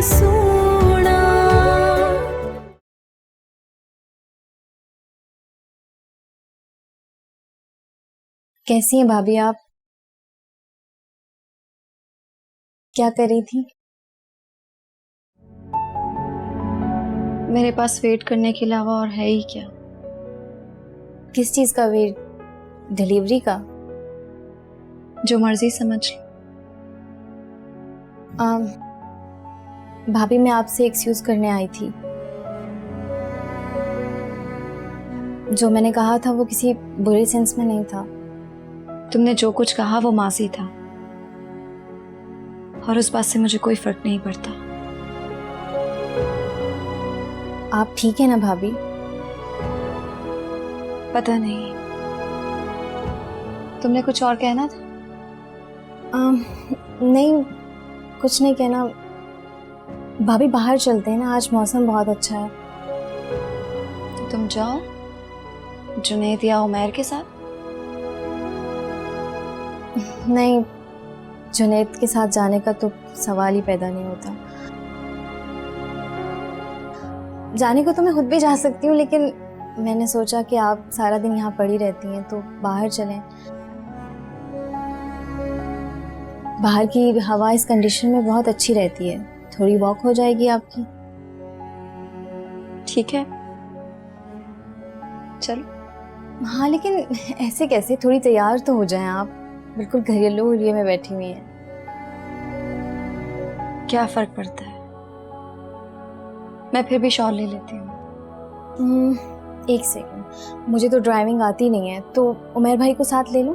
सोना। कैसी हैं भाभी आप? क्या कर रही थी? मेरे पास वेट करने के अलावा और है ही क्या। किस चीज का वेट? डिलीवरी का? जो मर्जी समझ लो। भाभी मैं आपसे एक्सक्यूज करने आई थी। जो मैंने कहा था वो किसी बुरे सेंस में नहीं था। तुमने जो कुछ कहा वो माजी था और उस बात से मुझे कोई फर्क नहीं पड़ता। आप ठीक है ना भाभी? पता नहीं, तुमने कुछ और कहना था? नहीं, कुछ नहीं कहना। भाभी बाहर चलते हैं ना, आज मौसम बहुत अच्छा है। तो तुम जाओ जुनैद या उमैर के साथ। नहीं, जुनैद के साथ जाने का तो सवाल ही पैदा नहीं होता। जाने को तो मैं खुद भी जा सकती हूँ, लेकिन मैंने सोचा कि आप सारा दिन यहाँ पड़ी रहती हैं तो बाहर चलें। बाहर की हवा इस कंडीशन में बहुत अच्छी रहती है, थोड़ी वॉक हो जाएगी आपकी। ठीक है चलो। हाँ लेकिन ऐसे कैसे, थोड़ी तैयार तो हो जाएं आप। बिल्कुल घरेलू हुलिये में बैठी हुई हैं। क्या फर्क पड़ता है, मैं फिर भी शॉल ले लेती हूँ। एक सेकंड, मुझे तो ड्राइविंग आती नहीं है, तो उमर भाई को साथ ले लूं?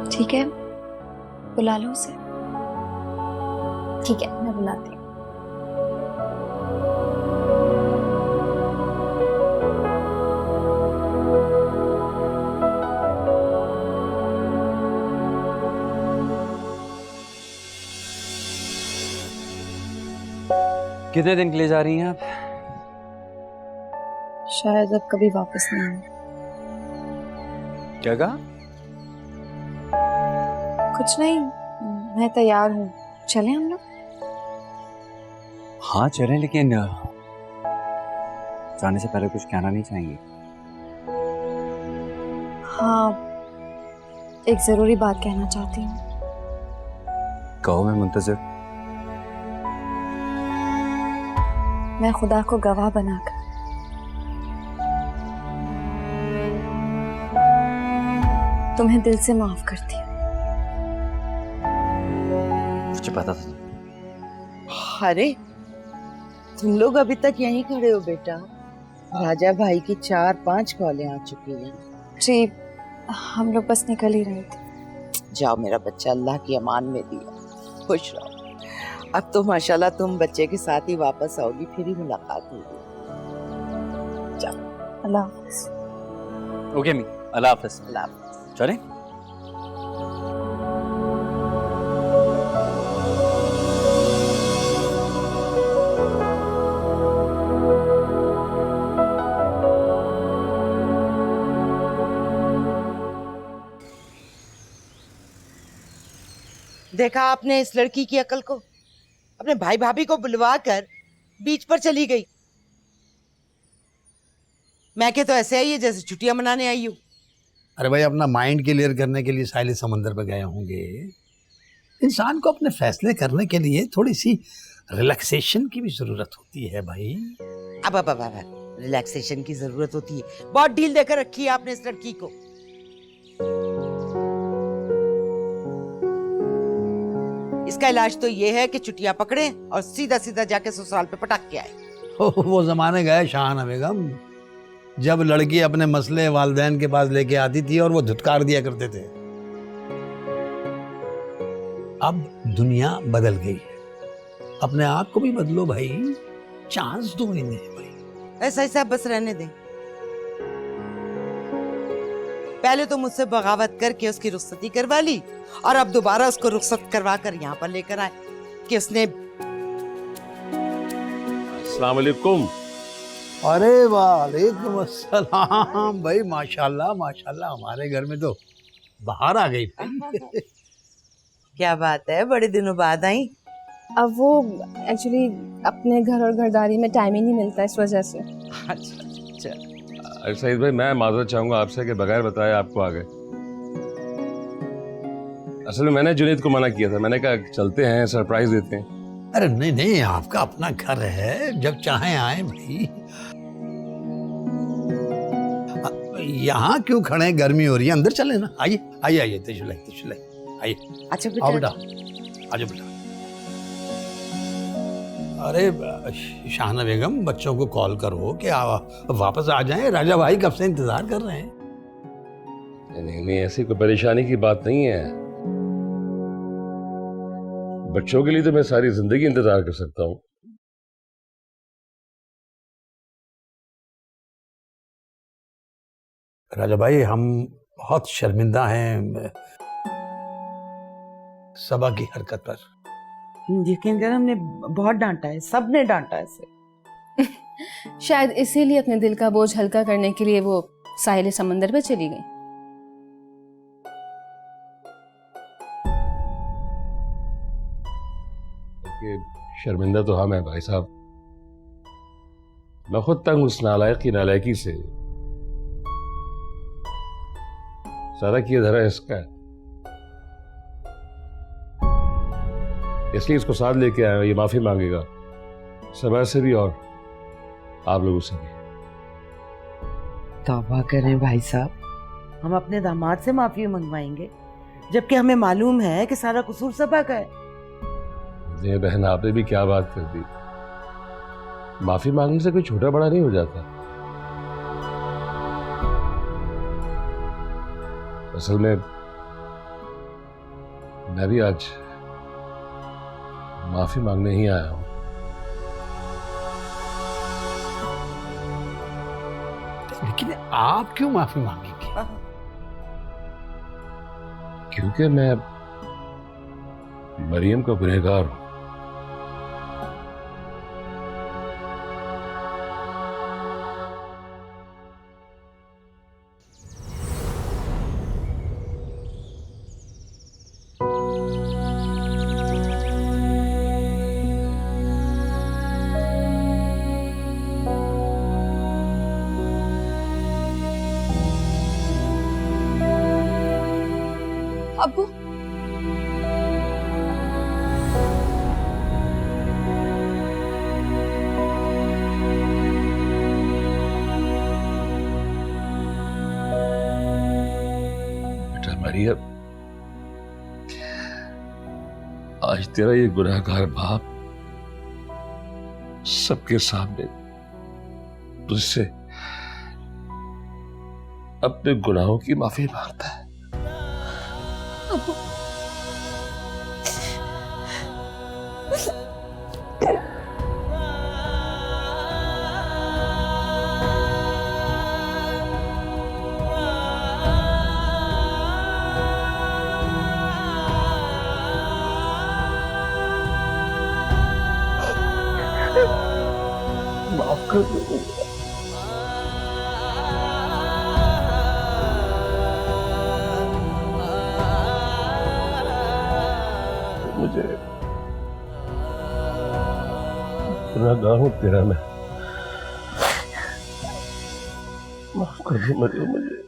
ठीक है बुला लो उसे। ठीक है मैं बुलाती हूँ। कितने दिन के लिए जा रही हैं आप? शायद अब कभी वापस नहीं आए। क्या कहा? कुछ नहीं, मैं तैयार हूँ, चलें हम लोग? हाँ चलें, लेकिन जाने से पहले कुछ कहना नहीं चाहेंगे? हाँ, एक जरूरी बात कहना चाहती हूँ। कहो, मैं मुंतज़िर। मैं खुदा को गवाह बनाकर तुम्हें दिल से माफ करती हूँ। मुझे पता था। अरे तुम लोग अभी तक यहीं खड़े हो बेटा? राजा भाई की 4-5 कॉलें आ चुकी हैं। जी, हम लोग बस निकल ही रहे थे। जाओ मेरा बच्चा, अल्लाह की अमान में दिया, खुश रहो। अब तो माशाल्लाह तुम बच्चे के साथ ही वापस आओगी, फिर ही मुलाकात होगी। जाओ। अल्लाह हाफ़िज़। ओके मी, अल्लाह हाफ़िज़। अल्लाह हाफ़िज़। चलें? देखा आपने इस लड़की की अकल को? अपने भाई भाभी को बुलवा कर बीच पर चली गई। मैं के तो ऐसे आई है जैसे छुट्टियां मनाने आई हूँ। अरे भाई, अपना माइंड क्लियर करने के लिए साहिल समंदर पर गए होंगे। इंसान को अपने फैसले करने के लिए थोड़ी सी रिलैक्सेशन की भी जरूरत होती है भाई। अब रिलैक्सेशन की जरूरत होती है? बहुत डील देकर रखी है आपने इस लड़की को। इसका इलाज तो ये है कि छुट्टियां पकड़े और सीधा सीधा जाके ससुराल पे पटक के आए। वो जमाने गए शाहाना बेगम, जब लड़की अपने मसले वालिदैन के पास लेके आती थी और वो धुतकार दिया करते थे। अब दुनिया बदल गई है, अपने आप को भी बदलो भाई, चांस दो इन्हें भाई। ऐसा ऐसा बस रहने दें। पहले तो मुझसे बगावत करके उसकी रुखसती करवा ली और अब दोबारा उसको रुखसत करवा कर यहाँ पर लेकर आए कि उसने। अस्सलाम वालेकुम। अरे वालेकुम अस्सलाम भाई, माशाल्लाह माशाल्लाह, हमारे घर में तो बाहर आ गई। क्या बात है, बड़े दिनों बाद आई। अब वो एक्चुअली अपने घर और घरदारी में टाइम ही नहीं मिलता इस वजह से। अच्छा अच्छा। अरे सईद भाई, मैं माजरत चाहूंगा आपसे कि बगैर बताए आपको आ गए। असल में मैंने जुनैद को मना किया था, मैंने कहा चलते हैं, सरप्राइज देते हैं। अरे नहीं नहीं, आपका अपना घर है, जब चाहें आए भाई। यहाँ क्यों खड़े हैं, गर्मी हो रही है, अंदर चले ना। आइए आइए आइए, तशरीफ आइए। अच्छा आओ बेटा। बेटा, आजो बेटा। अरे शाहना बेगम, बच्चों को कॉल करो कि वापस आ जाएं, राजा भाई कब से इंतजार कर रहे हैं। नहीं नहीं, ऐसी कोई परेशानी की बात नहीं है। बच्चों के लिए तो मैं सारी जिंदगी इंतजार कर सकता हूँ। राजा भाई, हम बहुत शर्मिंदा हैं सबा की हरकत पर। यकीन कर, हमने बहुत डांटा है, सबने डांटा है इसे। शायद इसीलिए अपने दिल का बोझ हल्का करने के लिए वो साहिल समंदर पे चली गई। कि शर्मिंदा तो हम हैं भाई साहब। मैं खुद तंग उस नालायक की नालायकी से। सारा किया धरा इसका है, इसलिए इसको साथ लेके आया। ये माफी मांगेगा सबा से भी और आप लोगों से भी। तौबा करें भाई साहब, हम अपने दामाद से माफी मंगवाएंगे जबकि हमें मालूम है कि सारा कसूर सबा का है। ये बहन, आपने भी क्या बात कर दी। माफी मांगने से कोई छोटा बड़ा नहीं हो जाता। असल में मैं भी आज माफी मांगने ही आया हूं। लेकिन आप क्यों माफी मांगेंगे? क्योंकि मैं मरियम का गुनहगार हूं। अब्बू, बेटा मरियम, आज तेरा ये गुनहगार बाप सबके सामने तुझसे अपने गुनाहों की माफी मांगता है। अब्बू, माफ कर दो। मुझे गुनहगार हूं तेरा मैं। माफ कर दो मरियम मुझे।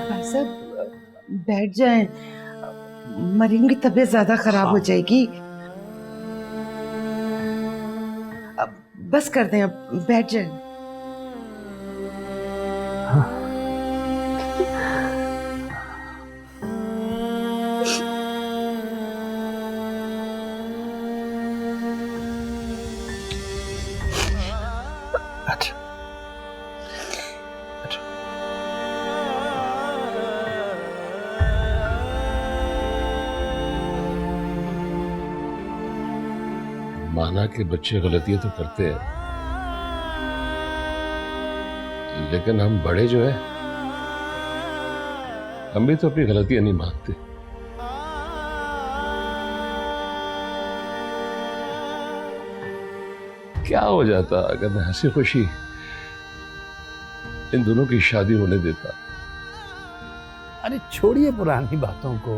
भाई साहब बैठ जाएं, मरीम की तबीयत ज्यादा खराब हो जाएगी। अब बस कर दें, अब बैठ जाएं। माना कि बच्चे गलतियां तो करते हैं, लेकिन हम बड़े जो है, हम भी तो अपनी गलतियां नहीं मानते। क्या हो जाता अगर मैं हंसी खुशी इन दोनों की शादी होने देता। अरे छोड़िए पुरानी बातों को,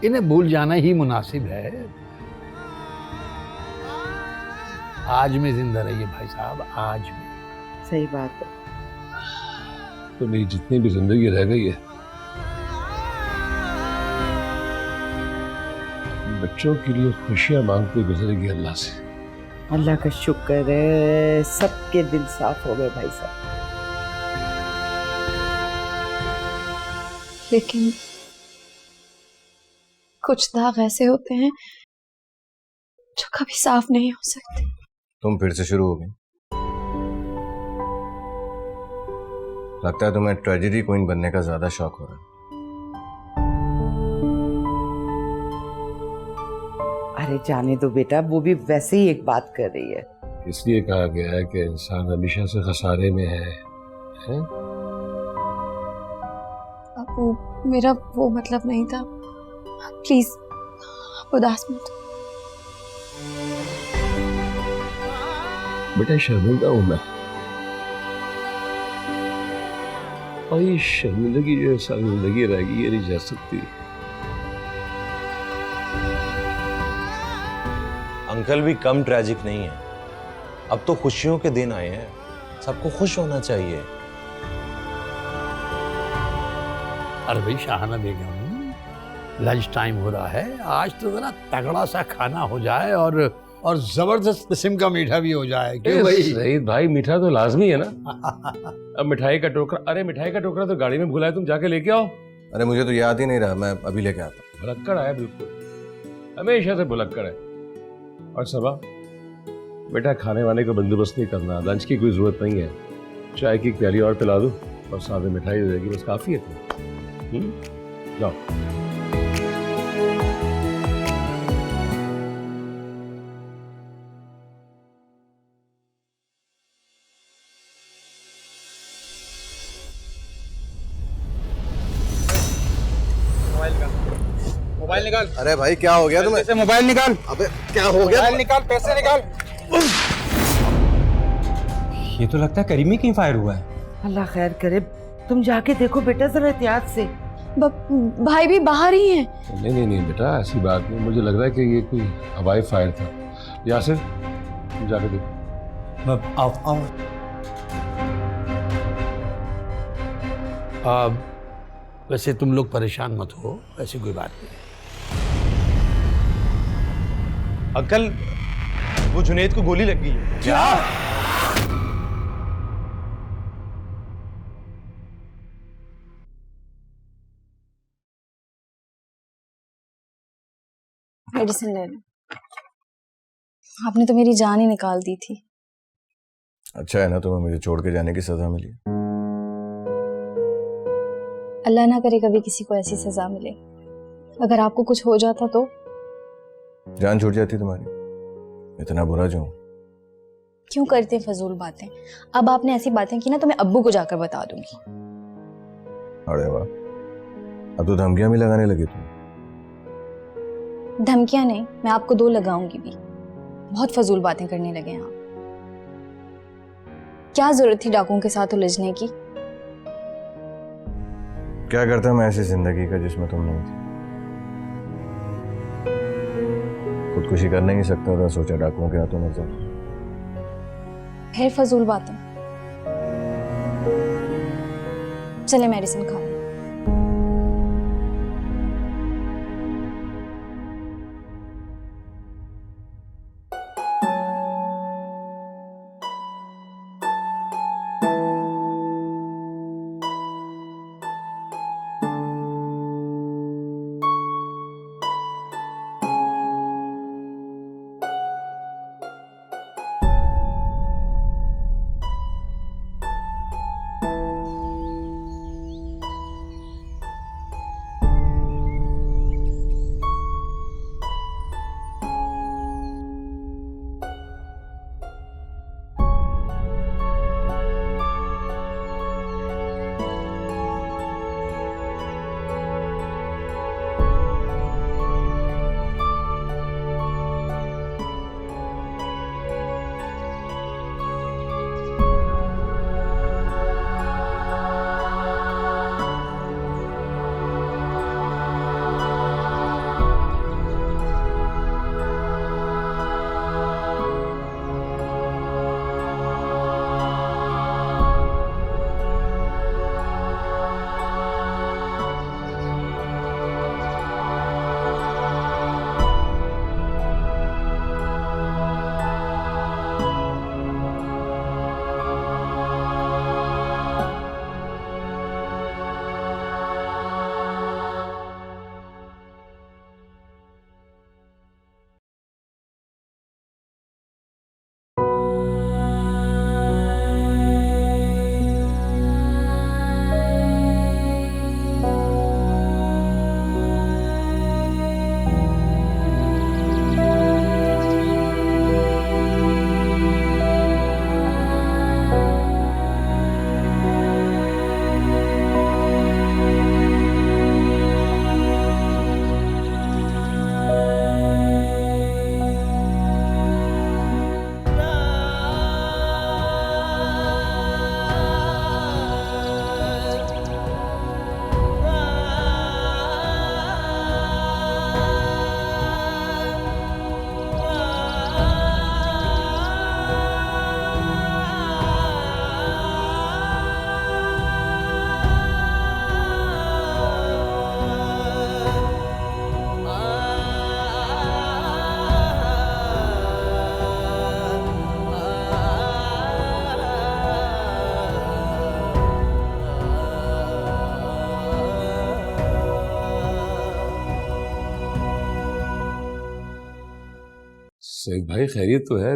इन्हें भूल जाना ही मुनासिब है। आज में जिंदा रहिए भाई साहब, आज में। सही बात है। तो मेरी जितनी भी जिंदगी रह गई है, बच्चों के लिए खुशियां मांगते गुजरेगी अल्लाह से। अल्लाह का शुक्र है, सबके दिल साफ हो गए भाई साहब। लेकिन कुछ दाग ऐसे होते हैं जो कभी साफ नहीं हो सकते। तुम फिर से शुरू हो गई। लगता है तुम्हें ट्रेजेडी क्वीन बनने का ज्यादा शौक हो रहा है। अरे जाने दो बेटा, वो भी वैसे ही एक बात कर रही है। इसलिए कहा गया है कि इंसान हमेशा से खसारे में है? वो मेरा वो मतलब नहीं था। प्लीज उदास मत हो। बेटा शर्मिंदा हूं मैं, और ये शर्मिंदगी जो शर्मिंदगी रहेगी, ये नहीं जा सकती। अंकल भी कम ट्रेजिक नहीं है। अब तो खुशियों के दिन आए हैं, सबको खुश होना चाहिए। अरे भाई शाहाना बेगम, लंच टाइम हो रहा है, आज तो जरा तगड़ा सा खाना हो जाए और जबरदस्त किस्म का मीठा भी हो जाए। क्यों भाई? सईद भाई, मीठा तो लाजमी है ना। अब मिठाई का टोकरा, अरे मिठाई का टोकरा तो गाड़ी में भूला है, तुम जाके लेके आओ। अरे मुझे तो याद ही नहीं रहा, मैं अभी लेके आता हूँ। भुलक्कड़ है बिल्कुल, हमेशा से भुलक्कड़ है। और सबा बेटा, खाने वाने का बंदोबस्त नहीं करना, लंच की कोई जरूरत नहीं है। चाय की प्याली और पिला दो और साथ में मिठाई हो जाएगी, बस काफी है तुम्हें। जाओ। मोबाइल निकाल। अरे भाई क्या हो गया तुम्हें? मोबाइल निकाल। अबे क्या हो गया? मोबाइल निकाल, पैसे निकाल। ये तो लगता है करीमी कहीं फायर हुआ है। अल्लाह खैर करे, तुम जाके देखो बेटा जरा एहतियात से। भाई भी बाहर ही हैं। नहीं नहीं नहीं बेटा, ऐसी बात नहीं, मुझे लग रहा है कि ये कोई हवाई फायर था। यासिर तुम जाके देखो। आओ आओ। वैसे तुम लोग परेशान मत हो, ऐसी कोई बात नहीं। अंकल, वो जुनेद को गोली लग गई है। क्या? मेडिसिन ले लो। आपने तो मेरी जान ही निकाल दी थी। अच्छा है ना तुम्हें मुझे छोड़ के जाने की सजा मिली। अल्लाह ना करे कभी किसी को ऐसी सजा मिले। अगर आपको कुछ हो जाता तो? जान छूट जाती तुम्हारी। इतना बुरा जो क्यों करते हैं फजूल बातें? अब आपने ऐसी बातें की ना तो मैं अब्बू को जाकर बता दूंगी। अरे वाह, अब तो धमकियां भी लगाने लगी तुम। धमकियां नहीं, मैं आपको दो लगाऊंगी भी। बहुत फजूल बातें करने लगे हैं आप। क्या जरूरत थी डाकुओं के साथ उलझने की? क्या करता मैं ऐसी जिंदगी का जिसमें तुम नहीं थी। खुदकुशी कर नहीं सकता था, सोचा डाकुओं के हाथों में जाऊं। फिर फजूल बातें। चले मेडिसिन खाओ। सईद भाई खैरियत तो है।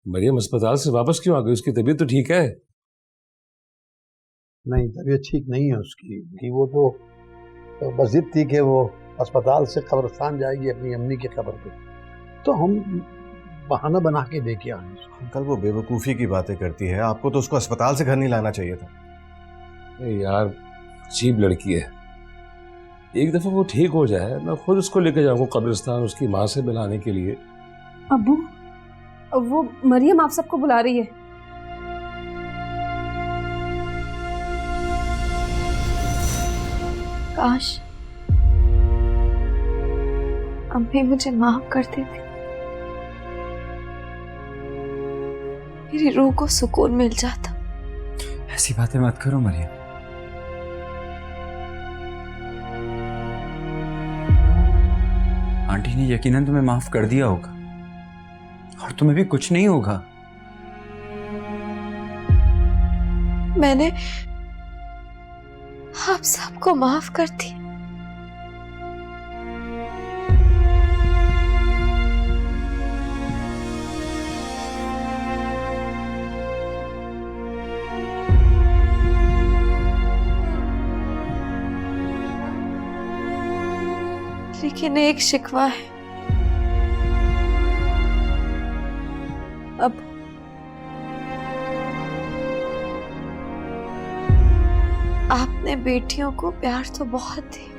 मरियम अस्पताल से वापस क्यों आ गई? उसकी तबीयत तो ठीक है। नहीं, तबीयत ठीक नहीं है उसकी कि वो तो बस जिद थी कि वो अस्पताल से कब्रिस्तान जाएगी अपनी अम्मी की कब्र पे, तो हम बहाना बना के लेके आए। अंकल वो बेवकूफ़ी की बातें करती है, आपको तो उसको अस्पताल से घर नहीं लाना चाहिए था। यार अजीब लड़की है। एक दफा वो ठीक हो जाए, मैं खुद उसको लेके जाऊंगा कब्रिस्तान उसकी माँ से मिलाने के लिए। अब्बू, वो मरियम आप सबको बुला रही है। काश अम्मी मुझे माफ कर देती, मेरी रूह को सुकून मिल जाता। ऐसी बातें मत करो मरियम। आंटी ने यकीनन तुम्हें माफ कर दिया होगा और तुम्हें भी कुछ नहीं होगा। मैंने आप सबको माफ कर दी। लेकिन एक शिकवा है। अब आपने बेटियों को प्यार तो बहुत दिया,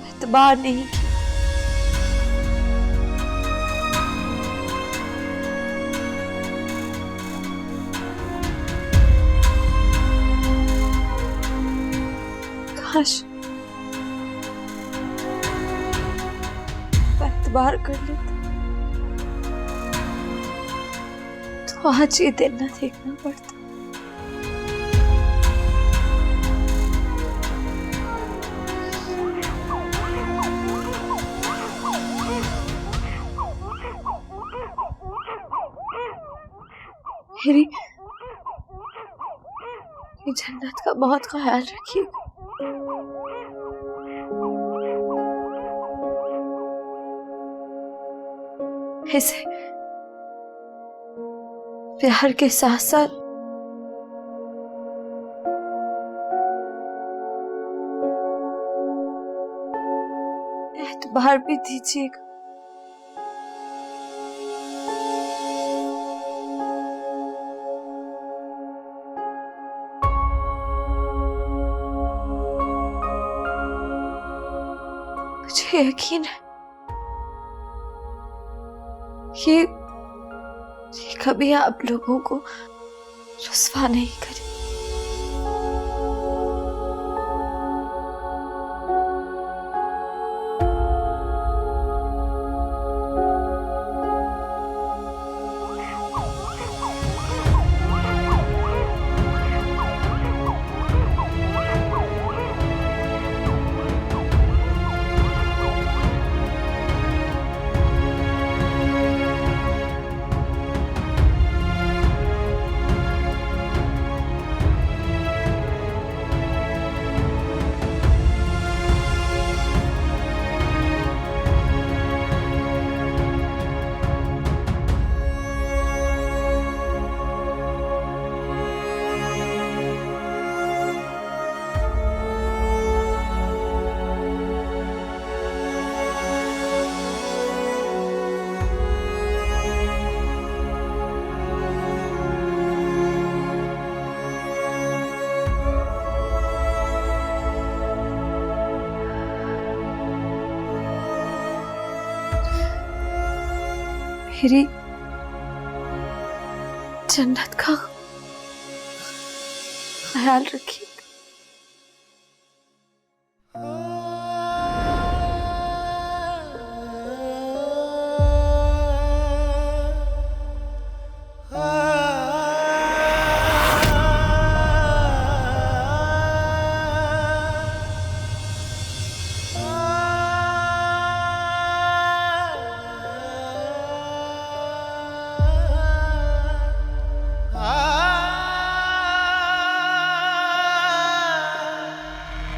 एतबार नहीं किया। काश एतबार कर लेते तो आज ये दिन न देखना पड़ता। मेरी जन्नत का बहुत ख्याल रखिए। इसे प्यार के साथ साथ एतबार भी दीजिएगा। मुझे यकीन है ये कभी आप लोगों को रुस्वा नहीं करे। मेरी जन्नत का ख्याल रखिए।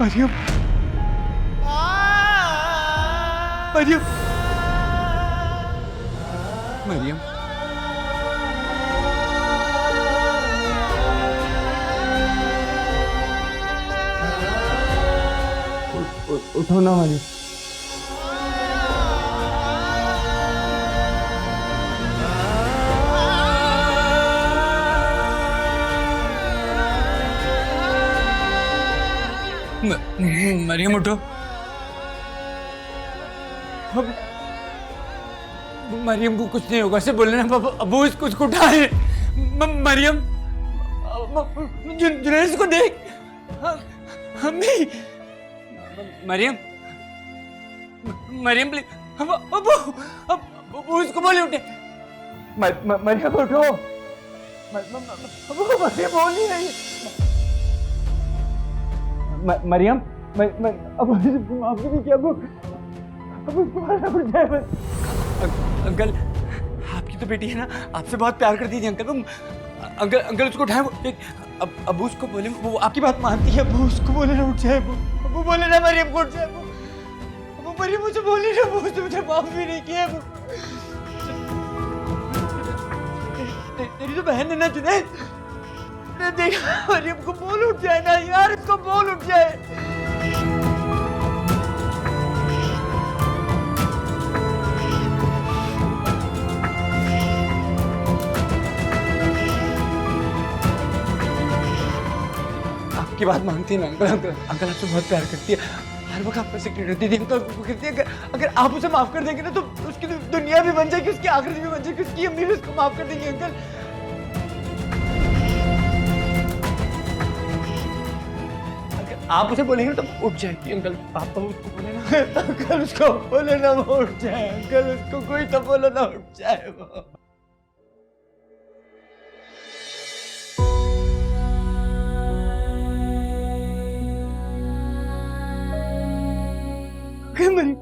मरियम, मरियम मरियम उठो ना मरियम। मरियम उठो। मरियम को कुछ नहीं होगा, से बोले ना अबू इसको उसको उठाए। मरियम जुनैद को देख। अम्मी मरियम मरियम प्लीज अबू अबू इसको बोले उठे। मरियम उठो। अबू मरियम बोल नहीं रही। मरियम अब आपने भी क्या अब उसको मारना पड़ जाए बस। अंकल आपकी तो बेटी है ना, आपसे बहुत प्यार करती थी अंकल। अंकल अंकल उसको उठाए। अब उसको बोले, वो आपकी बात मानती है। अब उसको बोले ना उठ जाए। वो बोले ना मरियम को उठ जाए। वो मरियम मुझे बोली ना, वो मुझे माफ भी नहीं किया। तेरी तो बहन है ना जुनैद, देखा मरियम को बोल उठ जाए ना यार, इसको बोल उठ जाए। आपकी बात मानती है ना अंकल। अंकल आपसे बहुत प्यार करती है, हर वक्त आपसे सिक्रेट रहती थी। अंकल को कहती है अगर आप उसे माफ कर देंगे ना तो उसकी दुनिया भी बन जाएगी, उसकी आखिरत भी बन जाएगी, उसकी अम्मी भी उसको माफ कर देंगी। अंकल आप उसे बोलेंगे तो उठ जाएगी। अंकल आप उसको बोले ना, अंकल उसको बोले ना वो उठ जाए। अंकल उसको कोई तो बोलो ना उठ जाए वो। मरी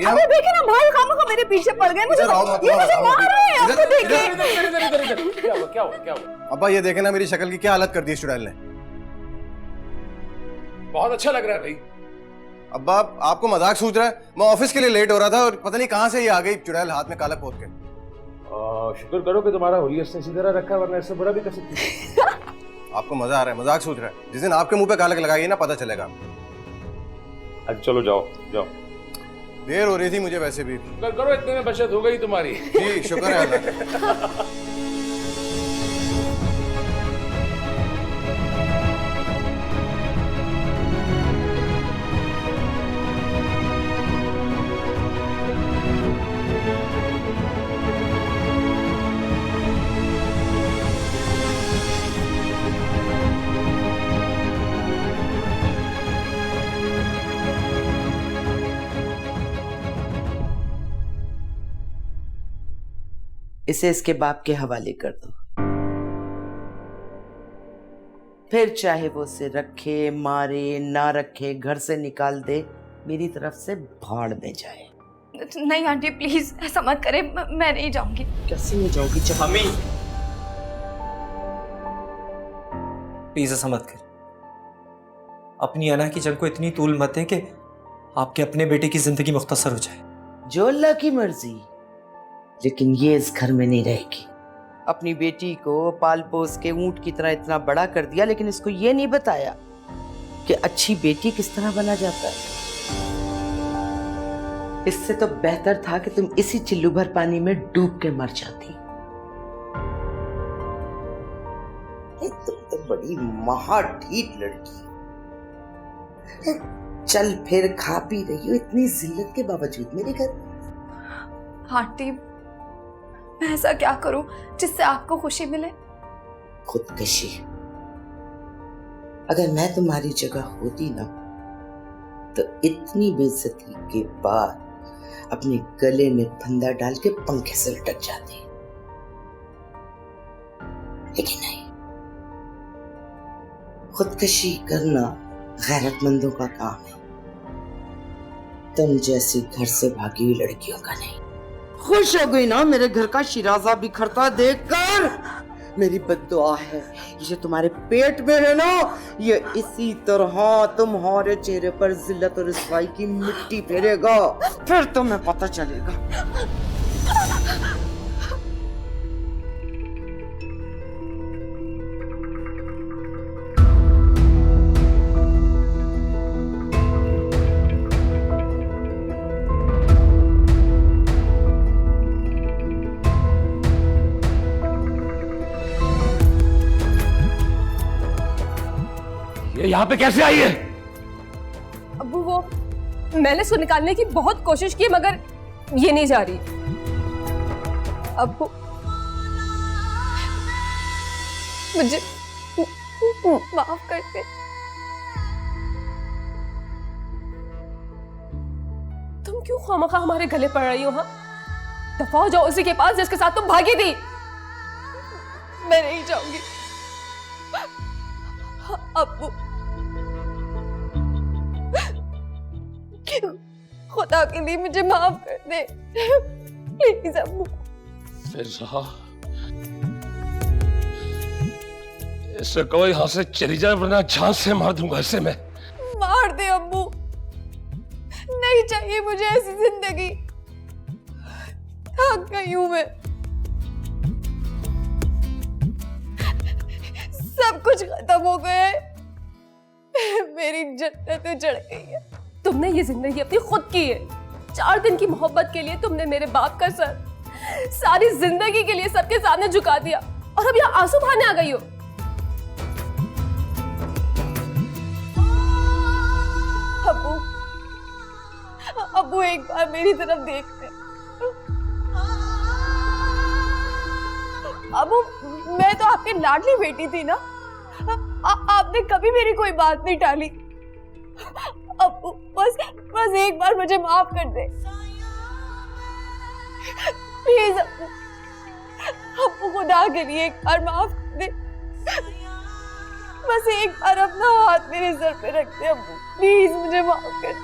अबे देखे ना भाई, खामखा मेरे पीछे पड़ गए। मुझे ये मुझे मार रहे हैं। आपको देखे क्या हुआ? अब्बा ये देखे ना मेरी शक्ल की क्या हालत कर दी इस चुड़ैल ने। बहुत अच्छा लग रहा है भाई। अब्बा आपको मजाक सूझ रहा है? मैं ऑफिस के लिए लेट हो रहा था और पता नहीं कहां से ये आ गई चुड़ैल हाथ में काला पोत के। शुक्र करो कि तुम्हारा हुलियस ने इसी तरह रखा, वरना इससे बुरा भी कर सकती थी। आपको मजा आ रहा है, मजाक सूझ रहा है? जिस दिन आपके मुंह पे कालक लगाइए ना पता चलेगा। अच्छा चलो जाओ जाओ, देर हो रही थी मुझे वैसे भी। शुक्र करो इतने में बचत हो गई तुम्हारी। जी शुक्र है अल्लाह। इसे इसके बाप के हवाले कर दो, फिर चाहे वो उसे रखे, मारे, ना रखे, घर से निकाल दे, मेरी तरफ से भाड़ में जाए। नहीं आंटी प्लीज ऐसा मत करें, मैं नहीं जाऊंगी। कैसे नहीं जाओगी? मम्मी प्लीज ऐसा मत कर। अपनी अना की जंग को इतनी तूल मत दे कि आपके अपने बेटे की जिंदगी मुख्तसर हो जाए। जो अल्लाह की मर्जी, लेकिन ये इस घर में नहीं रहेगी। अपनी बेटी को पाल पोस के ऊंट की तरह इतना बड़ा कर दिया, लेकिन इसको ये नहीं बताया कि अच्छी बेटी किस तरह बना जाता है। इससे तो बेहतर था कि तुम इसी चिल्लू भर पानी में डूब के मर जाती। तुम तो बड़ी महाढीठ लड़की, चल फिर खा पी रही हो इतनी जिल्लत के बावजूद मेरे घर। आंटी मैं ऐसा क्या करूं जिससे आपको खुशी मिले? खुदकशी। अगर मैं तुम्हारी जगह होती ना तो इतनी बेइज्जती के बाद अपने गले में फंदा डाल के पंखे से लटक जाती, लेकिन नहीं। खुदकशी करना गैरतमंदों का काम है, तुम जैसी घर से भागी हुई लड़कियों का नहीं। खुश हो गई ना मेरे घर का शिराजा बिखरता देखकर? मेरी बद्दुआ है, ये तुम्हारे पेट में है ना, ये इसी तरह तुम्हारे चेहरे पर जिल्लत और रुसवाई की मिट्टी फेरेगा, फिर तुम्हें पता चलेगा। ये यहाँ पे कैसे आई है? अबू वो मैंने इसको निकालने की बहुत कोशिश की मगर ये नहीं जा रही। अबू मुझे माफ कर दे। तुम क्यों खामखा हमारे गले पड़ रही हो? हाँ दफा हो जाओ उसी के पास जिसके साथ तुम भागी थी। मैं नहीं जाऊंगी। अबू खुदा के लिए मुझे माफ कर दे प्लीज अबू। फिजा, इससे कोई यहाँ से चली जाए वरना जान से मार दूंगा इसे मैं। मार दे अब्बू, नहीं चाहिए मुझे ऐसी जिंदगी। थक गई हूं मैं, सब कुछ खत्म हो गया है, मेरी जन्नत उजड़ गई है। तुमने ये जिंदगी अपनी खुद की है। 4 दिन की मोहब्बत के लिए तुमने मेरे बाप का सर सारी जिंदगी के लिए सबके सामने झुका दिया और अब यहाँ आंसू बहाने आ गई हो। अब्बू, अब्बू एक बार मेरी तरफ देखते। अब्बू मैं तो आपकी लाडली बेटी थी ना, आपने कभी मेरी कोई बात नहीं टाली। अब्बू बस एक बार मुझे माफ कर दे प्लीज अब्बू। अब्बू खुदा के लिए एक बार माफ कर दे, बस एक बार अपना हाथ मेरे सर पे रख दे अब्बू, प्लीज मुझे माफ कर दे।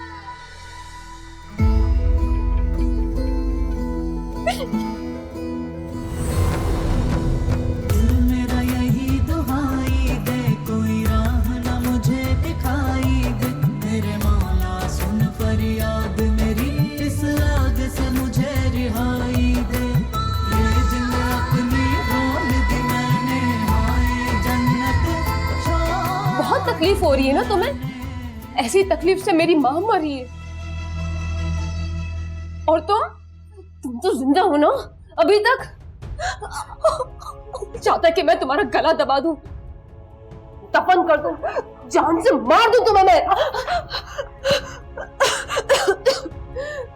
मेरा यही दुहाई दे, कोई राह ना मुझे दिखाई दे, मेरे मौला सुन फरियाद मेरी, इस आग से मुझे रिहाई दे। ये जिंद अपनी रोल दी मैंने, हाय जन्नत बहुत तकलीफ हो रही है ना तुम्हें? ऐसी तकलीफ से मेरी मां मरी है और तुम तो जिंदा हो ना अभी तक। चाहता कि मैं तुम्हारा गला दबा दूं, दफन कर दूं, जान से मार दूं तुम्हें मैं,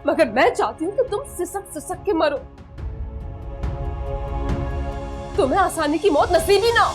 मगर मैं चाहती हूं कि तुम सिसक सिसक के मरो, तुम्हें आसानी की मौत नसीब ही ना हो।